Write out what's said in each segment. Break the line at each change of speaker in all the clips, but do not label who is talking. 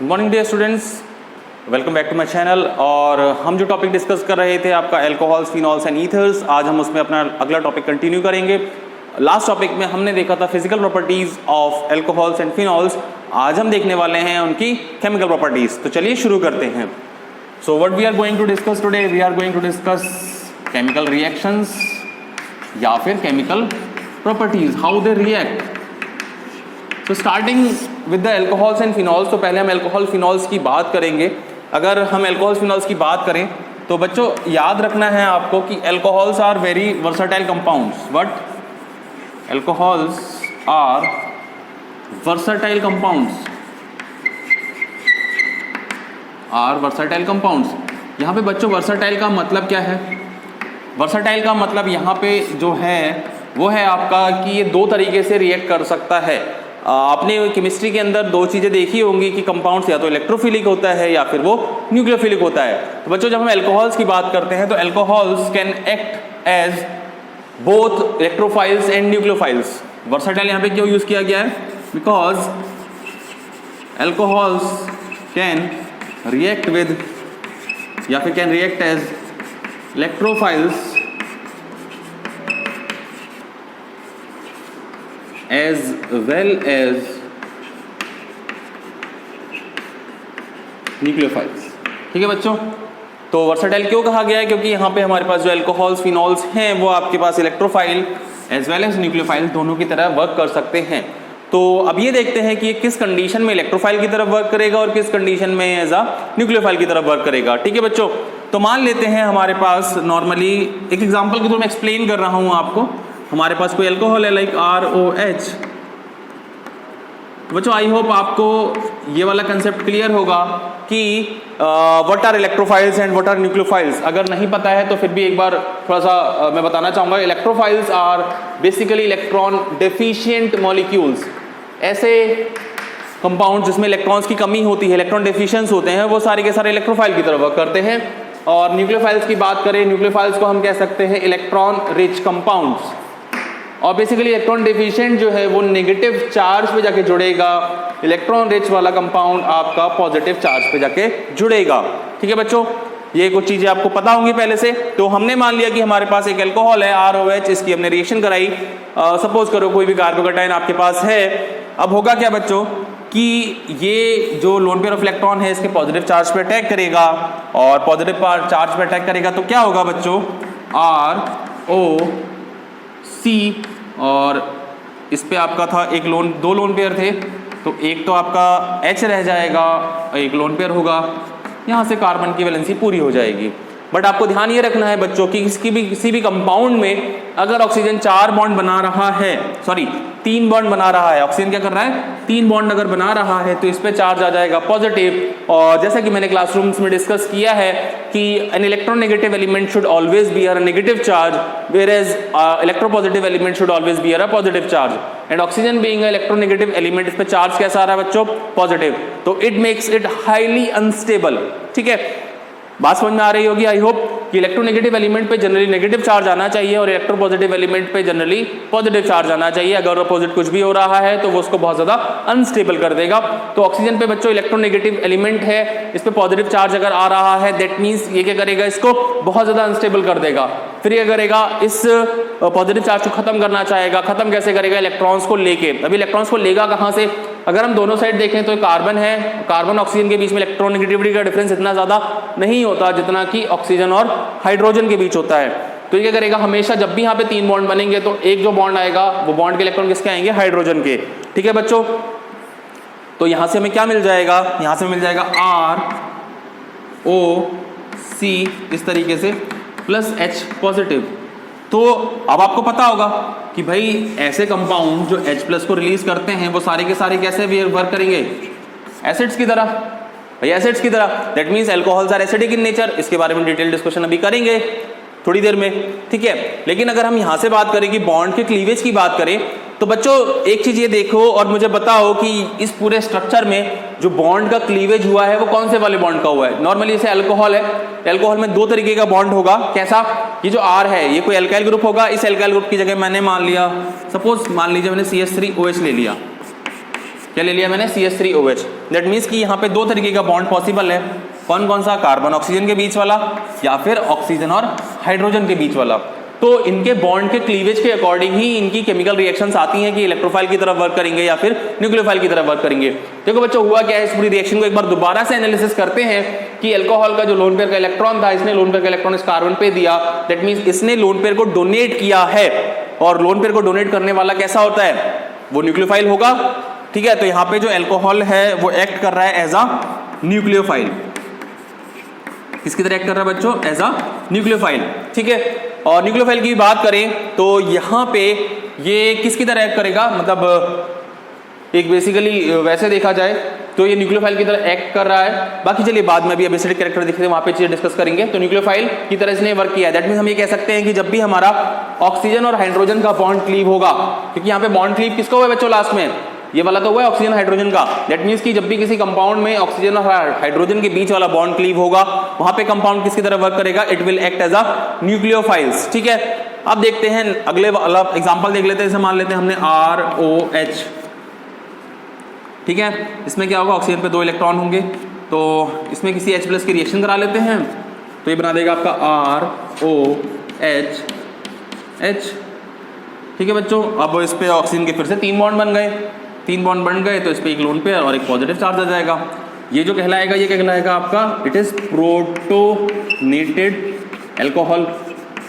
Good morning dear students, welcome back to my channel. और हम जो टॉपिक डिस्कस कर रहे थे आपका अल्कोहल्स, फिनॉल्स एंड ईथर्स, आज हम उसमें अपना अगला टॉपिक कंटिन्यू करेंगे। लास्ट टॉपिक में हमने देखा था physical properties of alcohols and phenols. आज हम देखने वाले हैं उनकी केमिकल प्रॉपर्टीज। तो चलिए शुरू करते हैं। So what we are going to discuss today, we are going to discuss chemical reactions या फिर chemical properties, how they react. तो starting with the alcohols and phenols, तो पहले हम अल्कोहल फिनॉल्स की बात करेंगे। अगर हम अल्कोहल्स फिनॉल्स की बात करें तो बच्चों याद रखना है आपको कि alcohols are very versatile compounds. But alcohols are versatile compounds, are versatile compounds. यहाँ पे बच्चों वर्सटाइल का मतलब क्या है? वर्सटाइल का मतलब यहाँ पे जो है वो है आपका कि ये दो तरीके से रिएक्ट कर सकता है। आपने केमिस्ट्री के अंदर दो चीज़ें देखी होंगी कि कंपाउंड्स या तो इलेक्ट्रोफिलिक होता है या फिर वो न्यूक्लियोफिलिक होता है। तो बच्चों जब हम अल्कोहल्स की बात करते हैं तो alcohols can act as both electrophiles and nucleophiles. Versatile यहाँ पे क्यों यूज किया गया है? Because alcohols can react with या फिर can react as electrophiles as well as nucleophiles. ठीक है बच्चों, तो वर्सटाइल क्यों कहा गया है? क्योंकि यहाँ पे हमारे पास जो अल्कोहल्स फिनॉल्स हैं वो आपके पास electrophile as well as nucleophile दोनों की तरह वर्क कर सकते हैं। तो अब ये देखते हैं कि ये किस कंडीशन में इलेक्ट्रोफाइल की तरफ वर्क करेगा और किस कंडीशन में एज अ न्यूक्लियोफाइल की तरफ वर्क करेगा। ठीक है बच्चों, तो मान लेते हैं हमारे पास नॉर्मली एक एग्जाम्पल के थ्रू मैं एक्सप्लेन कर रहा हूँ आपको। हमारे पास कोई अल्कोहल है लाइक ROH। बच्चों आई होप आपको ये वाला कंसेप्ट क्लियर होगा कि what are electrophiles and what are nucleophiles. अगर नहीं पता है तो फिर भी एक बार थोड़ा सा मैं बताना चाहूँगा। Electrophiles are basically electron deficient molecules, ऐसे कंपाउंड जिसमें इलेक्ट्रॉन्स की कमी होती है, इलेक्ट्रॉन डेफिशिएंस होते हैं, वो सारे के सारे इलेक्ट्रोफाइल की तरफ वर्क करते हैं। और न्यूक्लियोफाइल्स की बात करें, न्यूक्लियोफाइल्स को हम कह सकते हैं इलेक्ट्रॉन रिच कंपाउंड्स। और बेसिकली इलेक्ट्रॉन डेफिशिएंट जो है वो नेगेटिव चार्ज पे जाके जुड़ेगा, इलेक्ट्रॉन रिच वाला कंपाउंड आपका पॉजिटिव चार्ज पे जाके जुड़ेगा। ठीक है बच्चों, ये कुछ चीजें आपको पता होंगी पहले से। तो हमने मान लिया कि हमारे पास एक अल्कोहल है ROH, इसकी हमने रिएक्शन कराई। सपोज करो कोई भी कार्बोकेटाइन आपके पास है। अब होगा क्या बच्चों कि ये जो लोन पेयर ऑफ इलेक्ट्रॉन है इसके पॉजिटिव चार्ज पे अटैक करेगा, और पॉजिटिव चार्ज पे अटैक करेगा तो क्या होगा बच्चों? ROC, और इस पे आपका था एक दो लोन पेयर थे, तो एक तो आपका H रह जाएगा, एक लोन पेयर होगा, यहाँ से कार्बन की वैलेंसी पूरी हो जाएगी। बट आपको ध्यान ये रखना है बच्चों कि किसी भी कंपाउंड में अगर ऑक्सीजन 4 बॉन्ड बना रहा है, सॉरी 3 बॉन्ड बना रहा है, ऑक्सीजन क्या कर रहा है? 3 बॉन्ड अगर बना रहा है तो इस पे चार्ज आ जाएगा पॉजिटिव। और जैसा कि मैंने क्लासरूम्स में डिस्कस किया है कि an electronegative element should always be a negative charge, whereas electropositive element should always be a positive charge. And oxygen being electronegative element, इस पे चार्ज कैसा आ रहा है बच्चों? पॉजिटिव। तो it makes it highly unstable. ठीक है, बात समझ में आ रही होगी आई होप कि इलेक्ट्रोनेगेटिव एलिमेंट पे जनरली नेगेटिव चार्ज आना चाहिए और इलेक्ट्रोपॉजिटिव एलिमेंट पे जनरली पॉजिटिव चार्ज आना चाहिए। अगर अपोजिट कुछ भी हो रहा है तो वो उसको बहुत ज्यादा अनस्टेबल कर देगा। तो ऑक्सीजन पे बच्चों इलेक्ट्रोनेगेटिव एलिमेंट है, इस पे पॉजिटिव चार्ज अगर आ रहा है दैट मीन्स ये क्या करेगा? इसको बहुत ज्यादा अनस्टेबल कर देगा। फिर ये करेगा, इस पॉजिटिव चार्ज को खत्म करना चाहेगा। खत्म कैसे करेगा? इलेक्ट्रॉन्स को लेके। अभी इलेक्ट्रॉन्स को लेगा कहाँ से? अगर हम दोनों साइड देखें तो कार्बन है, कार्बन ऑक्सीजन के बीच में इलेक्ट्रोनेगेटिविटी का डिफरेंस इतना ज्यादा नहीं होता जितना कि ऑक्सीजन और हाइड्रोजन के बीच होता है। तो ये क्या करेगा? हमेशा जब भी यहाँ पे 3 बॉन्ड बनेंगे तो एक जो बॉन्ड आएगा वो बॉन्ड के इलेक्ट्रॉन किसके आएंगे? हाइड्रोजन के। ठीक है बच्चों, तो यहां से हमें क्या मिल जाएगा? यहां से मिल जाएगा ROC इस तरीके से प्लस H पॉजिटिव। तो अब आपको पता होगा कि भाई ऐसे कंपाउंड जो H प्लस को रिलीज करते हैं वो सारे के सारे कैसे वर्क करेंगे? एसिड्स की तरह। भाई एसिड्स की तरह, that means alcohols are acidic in nature. इसके बारे में डिटेल डिस्कशन अभी करेंगे थोड़ी देर में। ठीक है, लेकिन अगर हम यहां से बात करें कि बॉन्ड के क्लीवेज की बात करें तो बच्चों एक चीज ये देखो और मुझे बताओ कि इस पूरे स्ट्रक्चर में जो बॉन्ड का क्लीवेज हुआ है वो कौन से वाले बॉन्ड का हुआ है? नॉर्मली इसे अल्कोहल है, अल्कोहल में 2 तरीके का बॉन्ड होगा। कैसा? ये जो R है ये कोई अल्काइल ग्रुप होगा, इस अल्काइल ग्रुप की जगह मैंने मान लिया, सपोज मान लीजिए मैंने CH3OH ले लिया। क्या ले लिया मैंने, CH3OH। दैट मीन्स कि यहाँ पे दो तरीके का बॉन्ड पॉसिबल है। कौन कौन सा, कार्बन ऑक्सीजन के बीच वाला या फिर ऑक्सीजन और हाइड्रोजन के बीच वाला। तो इनके बॉन्ड के क्लीवेज के अकॉर्डिंग ही इनकी केमिकल रिएक्शंस आती हैं कि इलेक्ट्रोफाइल की तरफ वर्क करेंगे या फिर न्यूक्लियोफाइल की तरफ वर्क करेंगे। देखो बच्चों हुआ क्या है, इस पूरी रिएक्शन को एक बार दोबारा से एनालिसिस करते हैं कि अल्कोहल का जो लोन पेयर का इलेक्ट्रॉन था, इसने लोन पेयर का इलेक्ट्रॉन इस कार्बन पे दिया। दैट मीन्स इसने लोन पेयर को डोनेट किया है, और लोन पेयर को डोनेट करने वाला कैसा होता है, वो न्यूक्लियोफाइल होगा। ठीक है, तो यहाँ पे जो अल्कोहल है वो एक्ट कर रहा है एज अ न्यूक्लियोफाइल। किसकी तरह एक्ट कर रहा है बच्चों, एज अ न्यूक्लियोफाइल। ठीक है, और न्यूक्लियोफाइल की बात करें तो यहाँ पे ये किसकी तरह एक्ट करेगा, मतलब एक बेसिकली वैसे देखा जाए तो ये न्यूक्लियोफाइल की तरह एक्ट कर रहा है। बाकी चलिए बाद में भी अब एसिडिक कैरेक्टर दिखते हैं, वहां पे चीजें डिस्कस करेंगे। तो न्यूक्लियोफाइल की तरह इसने वर्क किया है। दैट मीन्स हम ये कह सकते हैं कि जब भी हमारा ऑक्सीजन और हाइड्रोजन का बॉन्ड क्लीव होगा, क्योंकि यहाँ पे बॉन्ड क्लीव किसका हुआ है बच्चों, लास्ट में ये वाला तो हुआ है ऑक्सीजन हाइड्रोजन का। दैट मीन्स कि जब भी किसी कंपाउंड में ऑक्सीजन और हाइड्रोजन के बीच वाला बॉन्ड क्लीव होगा, वहां पे कंपाउंड किसकी तरह वर्क करेगा, it will act as a nucleophiles. ठीक है, अब देखते हैं अगले वाला एग्जांपल देख लेते हैं। जैसे मान लेते हैं हमने ROH। ठीक है, इसमें क्या होगा, ऑक्सीजन पे 2 इलेक्ट्रॉन होंगे, तो इसमें किसी H+ की रिएक्शन करा लेते हैं, तो ये बना देगा आपका ROH H। ठीक है बच्चों, अब इस पे ऑक्सीजन के फिर से 3 बॉन्ड बन गए, 3 बॉन्ड बन गए, तो इस पे एक लोन पेयर और एक पॉजिटिव चार्ज आ जाएगा। ये जो कहलाएगा, ये कहलाएगा आपका इट इज प्रोटोनेटेड अल्कोहल।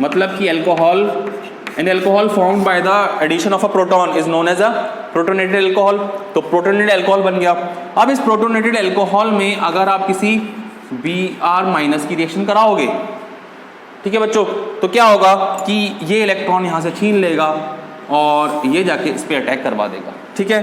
मतलब कि alcohol, an alcohol formed by the addition of a proton is known as a protonated alcohol. तो प्रोटोनेटेड अल्कोहल बन गया। अब इस प्रोटोनेटेड अल्कोहल में अगर आप किसी Br- की रिएक्शन कराओगे, ठीक है बच्चों, तो क्या होगा कि ये इलेक्ट्रॉन यहां से छीन लेगा और ये जाके इस पे अटैक करवा देगा। ठीक है,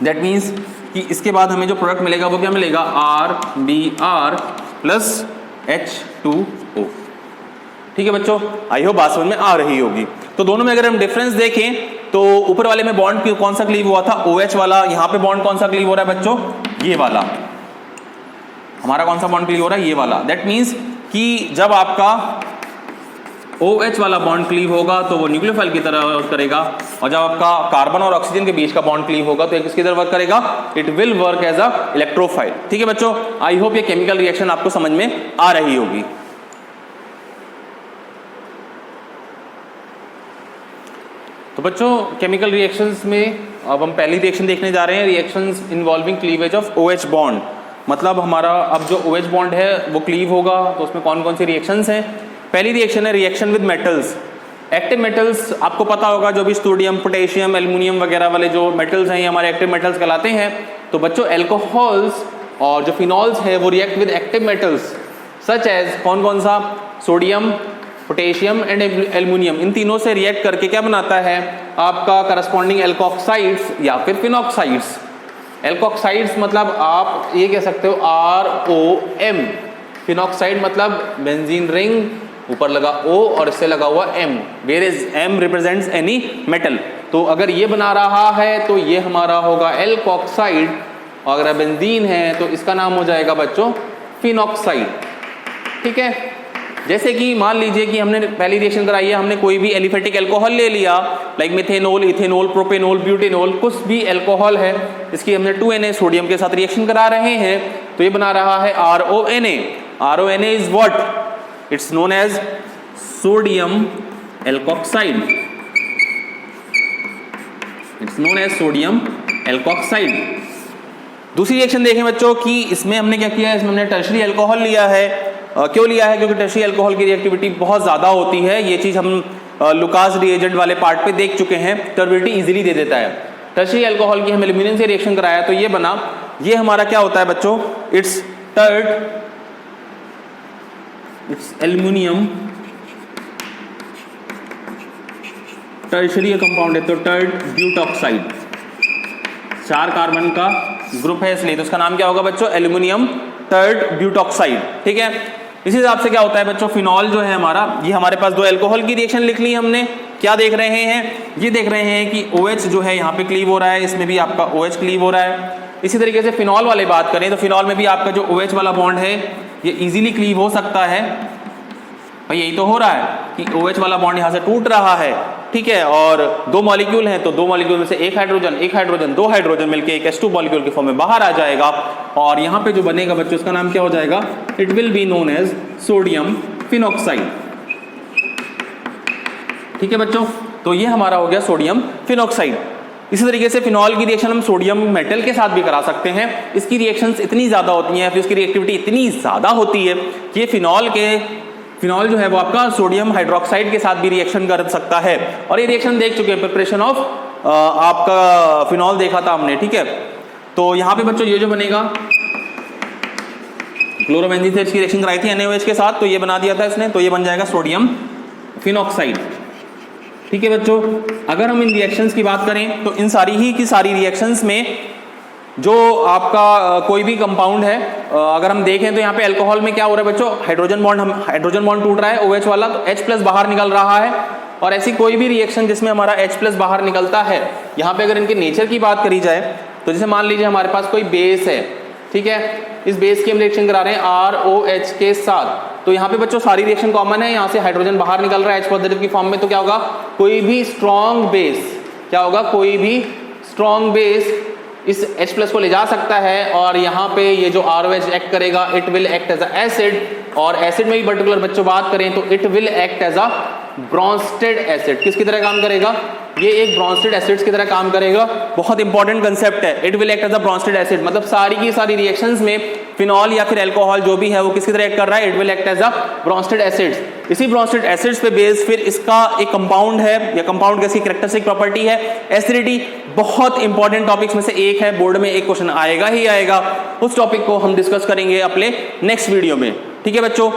दैट मीन्स कि इसके बाद हमें जो प्रोडक्ट मिलेगा वो क्या मिलेगा, RBr + H2O। ठीक है बच्चों, आई होप बात समझ में आ रही होगी। तो दोनों में अगर हम डिफरेंस देखें तो ऊपर वाले में बॉन्ड कौन सा क्लीव हुआ था, OH वाला। यहाँ पे बॉन्ड कौन सा क्लीव हो रहा है बच्चों, ये वाला। हमारा कौन सा बॉन्ड क्लीव हो रहा है, ये वाला। दैट मीन्स कि जब आपका OH वाला बॉन्ड क्लीव होगा तो वो न्यूक्लियोफाइल की तरह वर्क करेगा, और जब आपका कार्बन और ऑक्सीजन के बीच का बॉन्ड क्लीव होगा तो किसकी तरह वर्क करेगा, it will work as a electrophile. ठीक है बच्चों, आई होप ये केमिकल रिएक्शन आपको समझ में आ रही होगी। तो बच्चों केमिकल रिएक्शंस में अब हम पहली रिएक्शन देखने जा रहे हैं, reactions involving cleavage of OH bond. मतलब हमारा अब जो OH बॉन्ड है वो क्लीव होगा, तो उसमें कौन कौन सी रिएक्शंस हैं। पहली रिएक्शन है reaction with metals. Active metals आपको पता होगा, जो भी सोडियम, पोटेशियम, एल्युमिनियम वगैरह वाले जो मेटल्स हैं, ये हमारे एक्टिव मेटल्स कहलाते हैं। तो बच्चों एल्कोहल्स और जो फिनॉल्स है वो react with active metals such as कौन कौन सा, सोडियम, पोटेशियम एंड एल्युमिनियम। इन तीनों से रिएक्ट करके क्या बनाता है आपका करस्पॉन्डिंग एल्कोक्साइड्स या फिर फिनॉक्साइड्स। एल्कोक्साइड्स मतलब आप ये कह सकते हो ROM। फिनॉक्साइड मतलब बेंजीन रिंग, ऊपर लगा O और इससे लगा हुआ M, where is M represents any metal. तो अगर ये बना रहा है तो ये हमारा होगा एल्कोक्साइड, और अगर बेंजीन है तो इसका नाम हो जाएगा बच्चों फिनॉक्साइड। ठीक है, जैसे कि मान लीजिए कि हमने पहली रिएक्शन कराई है, हमने कोई भी एलिफेटिक अल्कोहल ले लिया, like methanol, ethanol, propanol, butanol, कुछ भी अल्कोहल है, इसकी हमने 2Na सोडियम के साथ रिएक्शन करा रहे हैं, तो ये बना रहा है RONA। RONA is what, it's known as sodium alkoxide. It's known as sodium alkoxide. दूसरी रिएक्शन देखें बच्चों कि इसमें हमने क्या किया है, इसमें हमने टर्शरी अल्कोहल लिया है। क्यों लिया है, क्योंकि टर्शरी अल्कोहल की रिएक्टिविटी बहुत ज़्यादा होती है। ये चीज़ हम लुकास रिएजेंट वाले पार्ट पे देख चुके हैं, टर्बिडिटी इजीली दे देता है। टर्शरी अल्कोहल की हम एल्यूमिनियम से रिएक्शन कराया तो ये बना, ये हमारा क्या होता है बच्चों, इट्स एल्यूमिनियम टर्शरी कंपाउंड है, तो टर्ड ब्यूटॉक्साइड। 4 कार्बन का ग्रुप है इसलिए, तो उसका नाम क्या होगा बच्चों, एल्यूमिनियम टर्ड ब्यूटॉक्साइड। ठीक है, इसी हिसाब से क्या होता है बच्चों, फिनॉल जो है हमारा, ये हमारे पास 2 अल्कोहल की रिएक्शन लिख ली हमने। क्या देख रहे हैं, ये देख रहे हैं कि OH जो है यहाँ पे क्लीव हो रहा है, इसमें भी आपका OH क्लीव हो रहा है। इसी तरीके से फिनॉल वाले बात करें तो फिनॉल में भी आपका जो OH वाला बॉन्ड है ये इजीली क्लीव हो सकता है। भाई यही तो हो रहा है कि OH वाला बॉन्ड यहाँ से टूट रहा है ठीक है, और 2 मॉलिक्यूल हैं तो 2 मॉलिक्यूल में से एक हाइड्रोजन 2 हाइड्रोजन मिलके एक H2 मॉलिक्यूल के फॉर्म में बाहर आ जाएगा, और यहाँ पे जो बनेगा बच्चों उसका नाम क्या हो जाएगा, it will be known as sodium phenoxide. ठीक है बच्चों, तो ये हमारा हो गया सोडियम फिनॉक्साइड। इसी तरीके से फिनॉल की रिएक्शन हम सोडियम मेटल के साथ भी करा सकते हैं। इसकी रिएक्शंस इतनी ज्यादा होती हैं, फिर इसकी रिएक्टिविटी इतनी ज्यादा होती है कि फिनॉल जो है वो आपका सोडियम हाइड्रोक्साइड के साथ भी रिएक्शन कर सकता है, और ये रिएक्शन देख चुके हैं, प्रिपरेशन ऑफ आपका फिनॉल देखा था हमने। ठीक है, तो यहाँ पे बच्चों ये जो बनेगा, क्लोरोबेंजीन से इसकी रिएक्शन कराई थी NaOH के साथ, तो ये बना दिया था इसने, तो ये बन जाएगा सोडियम फिनॉक्साइड। ठीक है बच्चों, अगर हम इन रिएक्शंस की बात करें तो इन सारी रिएक्शंस में जो आपका कोई भी कंपाउंड है, अगर हम देखें तो यहाँ पे अल्कोहल में क्या हो रहा है बच्चों, हाइड्रोजन बॉन्ड टूट रहा है OH वाला, तो H+ बाहर निकल रहा है। और ऐसी कोई भी रिएक्शन जिसमें हमारा H+ बाहर निकलता है, यहाँ पे अगर इनके नेचर की बात करी जाए तो जैसे मान लीजिए हमारे पास कोई बेस है, ठीक है, इस बेस की हम रिएक्शन करा रहे हैं ROH के साथ, तो यहाँ पे बच्चों सारी रिएक्शन कॉमन है, यहाँ से हाइड्रोजन बाहर निकल रहा है H पॉजिटिव की फॉर्म में, तो क्या होगा, कोई भी स्ट्रॉन्ग बेस इस H+ को ले जा सकता है, और यहाँ पे ये जो ROH एक्ट करेगा, it will act as a acid, और एसिड में भी पर्टिकुलर बच्चों बात करें तो it will act as a Bronsted acid. किसकी तरह काम करेगा, ये एक ब्रॉन्स्टेड एसिड्स की तरह काम करेगा। बहुत इंपॉर्टेंट कंसेप्ट है, it will act as a Bronsted acid, मतलब सारी की सारी रिएक्शंस में फिनॉल या फिर अल्कोहल जो भी है वो किसकी तरह एक्ट कर रहा है, it will act as a Bronsted acids. इसी ब्रॉन्स्टेड एसिड्स पे बेस फिर इसका एक कंपाउंड है, या कंपाउंड की कैरेक्टरिस्टिक प्रॉपर्टी है एसिडिटी। बहुत इंपॉर्टेंट टॉपिक्स में से एक है, बोर्ड में एक क्वेश्चन आएगा ही आएगा, उस टॉपिक को हम डिस्कस करेंगे अपने नेक्स्ट वीडियो में। ठीक है बच्चों,